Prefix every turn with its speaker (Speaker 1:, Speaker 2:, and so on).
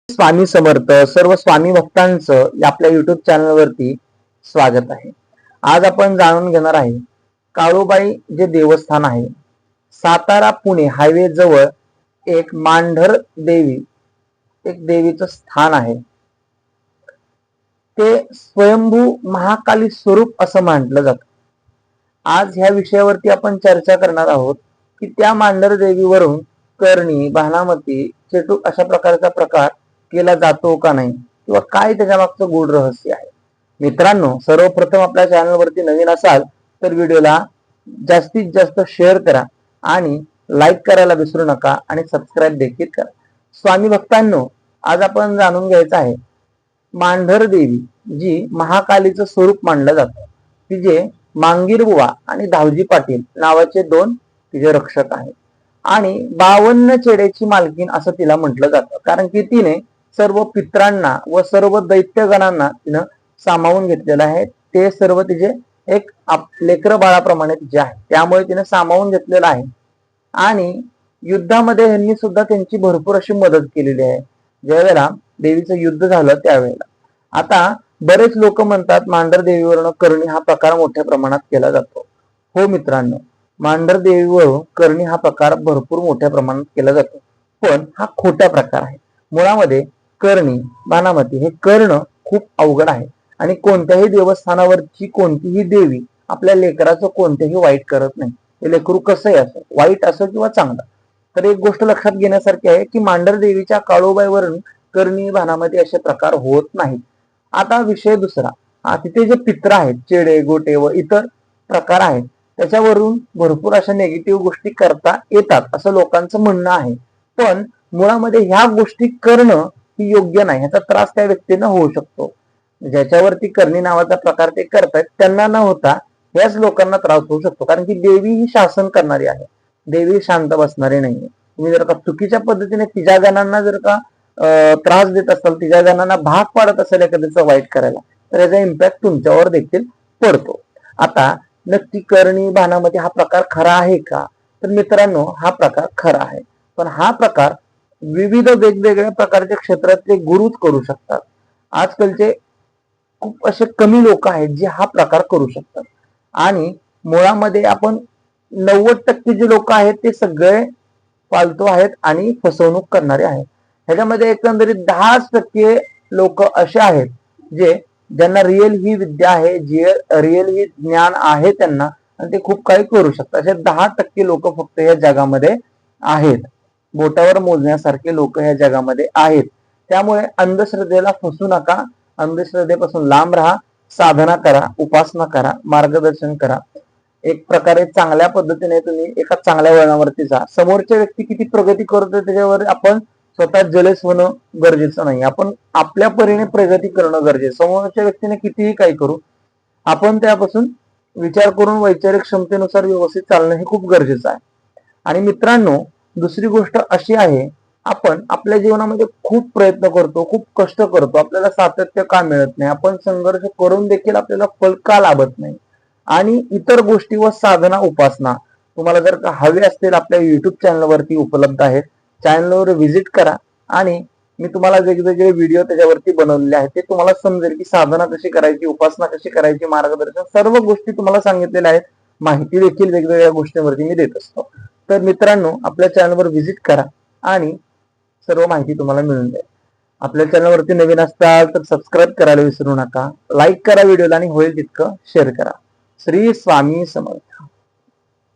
Speaker 1: स्वामी समर्थ सर्व स्वामी भक्तांचं आपल्या युट्यूब चॅनलवरती स्वागत आहे। आज आपण जाणून घेणार आहे काळूबाई जे देवस्थान आहे सातारा पुणे हायवे जवळ एक मांढर देवी एक देवीचं स्थान आहे। ते स्वयंभू महाकाली स्वरूप असं म्हटलं जातं। आज ह्या विषयावरती आपण चर्चा करणार आहोत की त्या मांढर देवीवरून करणी, भानामती, चेटूक अशा प्रकारचा प्रकार केला जातो का नाही किंवा काय त्याच्या मागचं गूढ रहस्य आहे। मित्रांनो, सर्वप्रथम आपल्या चॅनलवरती नवीन असाल तर व्हिडिओला जास्तीत जास्त शेअर करा आणि लाईक करायला विसरू नका आणि सबस्क्राईब देखील करा। स्वामी भक्तांनो, आज आपण जाणून घ्यायचं आहे मांढर देवी जी महाकालीचं स्वरूप मानलं जातं, की जे मांगीर बुवा आणि धावजी पाटील नावाचे दोन तिचे रक्षक आहेत आणि 52 चेड्याची मालकीन असं तिला म्हटलं जातं, कारण की तिने सर्व पित्रांना व सर्व दैत्यगणांना तिनं सामावून घेतलेलं आहे। ते सर्व तिचे एक लेकर बाळाप्रमाणे तिचे आहे, त्यामुळे तिने सामावून घेतलेलं आहे आणि युद्धामध्ये यांनी सुद्धा त्यांची भरपूर अशी मदत केलेली आहे। ज्यावेळेला देवीचं युद्ध झालं त्यावेळेला आता बरेच लोक म्हणतात मांढर देवीवरून करणी हा प्रकार मोठ्या प्रमाणात केला जातो। हो मित्रांनो, मांढर देवीवरून करणी हा प्रकार भरपूर मोठ्या प्रमाणात केला जातो, पण हा खोटा प्रकार आहे। मुळामध्ये करणी, भानामती हे करणं खूप अवघड आहे आणि कोणत्याही देवस्थानावरची कोणतीही देवी आपल्या लेकराचं कोणतेही वाईट करत नाही। ते लेकरू कसंही असो, वाईट असो किंवा चांगलं। तर एक गोष्ट लक्षात घेण्यासारखी आहे की मांढर देवीच्या काळूबाईवरून करणी, भानामती असे प्रकार होत नाहीत। आता विषय दुसरा, तिथे जे पित्र आहेत, चेडे, गोटे व इतर प्रकार आहेत, त्याच्यावरून भरपूर अशा निगेटिव्ह गोष्टी करता येतात असं लोकांचं म्हणणं आहे। पण मुळामध्ये ह्या गोष्टी करणं ही योग्य नाही, ह्याचा त्रास त्या व्यक्तींना होऊ शकतो। ज्याच्यावरती करणी नावाचा प्रकार ते करतात त्यांना न होता याच लोकांना त्रास होऊ शकतो, कारण की देवी ही शासन करणारी आहे, देवी शांत बसणारी नाहीये। तुम्ही जर का चुकीच्या पद्धतीने तिच्या गणांना जर का त्रास देत असाल, तिच्या जणांना भाग पाडत असेल एखाद्याचं वाईट करायला, तर याचा इम्पॅक्ट तुमच्यावर देखील पडतो। आता नक्की करणी, भानामती हा प्रकार खरा आहे का? तर मित्रांनो, हा प्रकार खरा आहे, पण हा प्रकार विविध वेगवेगळ्या प्रकारच्या क्षेत्रातले गुरुच करू शकतात। आजकालचे खूप असे कमी लोक आहेत जे हा प्रकार करू शकतात आणि मुळामध्ये आपण 90% जे लोक आहेत ते सगळे फालतू आहेत आणि फसवणूक करणारे आहेत। ह्याच्यामध्ये एकंदरीत 10% लोक असे आहेत जे ज्यांना रिअल ही विद्या आहे, जे रिअल ही ज्ञान आहे त्यांना, आणि ते खूप काही करू शकतात। असे 10% लोक फक्त या जगामध्ये आहेत, बोटावर मोजण्यासारखे लोक या जगामध्ये आहेत। त्यामुळे अंधश्रद्धेला फसू नका, अंधश्रद्धेपासून लांब राहा, साधना करा, उपासना करा, मार्गदर्शन करा। एक प्रकारे चांगल्या पद्धतीने तुम्ही एका चांगल्या वळणावरती जा। समोरच्या व्यक्ती किती प्रगती करतोय त्याच्यावर आपण स्वतः जलेस होणं गरजेचं नाही, आपण आपल्या परीने प्रगती करणं गरजेचं। समोरच्या व्यक्तीने कितीही काही करू, आपण त्यापासून विचार करून वैचारिक क्षमतेनुसार व्यवस्थित चालणं हे खूप गरजेचं आहे। आणि मित्रांनो, दुसरी गोष्ट अशी आहे, आपण आपल्या जीवनामध्ये खूप प्रयत्न करतो, खूप कष्ट करतो, आपल्याला सातत्य का मिळत नाही, आपण संघर्ष करून देखील आपल्याला फल का लाभत नाही, आणि इतर गोष्टी व साधना, उपासना तुम्हाला जर का हवे असतील आपल्या युट्यूब चॅनलवरती उपलब्ध आहेत। चॅनलवर व्हिजिट करा आणि मी तुम्हाला वेगवेगळे व्हिडिओ त्याच्यावरती बनवलेले आहेत, ते तुम्हाला समजेल की साधना कशी करायची, उपासना कशी करायची, मार्गदर्शन सर्व गोष्टी तुम्हाला सांगितलेल्या आहेत। माहिती देखील वेगवेगळ्या गोष्टींवरती मी देत असतो। तर मित्रांनो, आपल्या चॅनलवर व्हिजिट करा आणि सर्व माहिती तुम्हाला मिळून जाईल। आपल्या चॅनलवरती नवीन असताल तर सबस्क्राईब करायला विसरू नका, लाईक करा व्हिडिओला आणि होईल तितकं शेअर करा। श्री स्वामी समर्थ।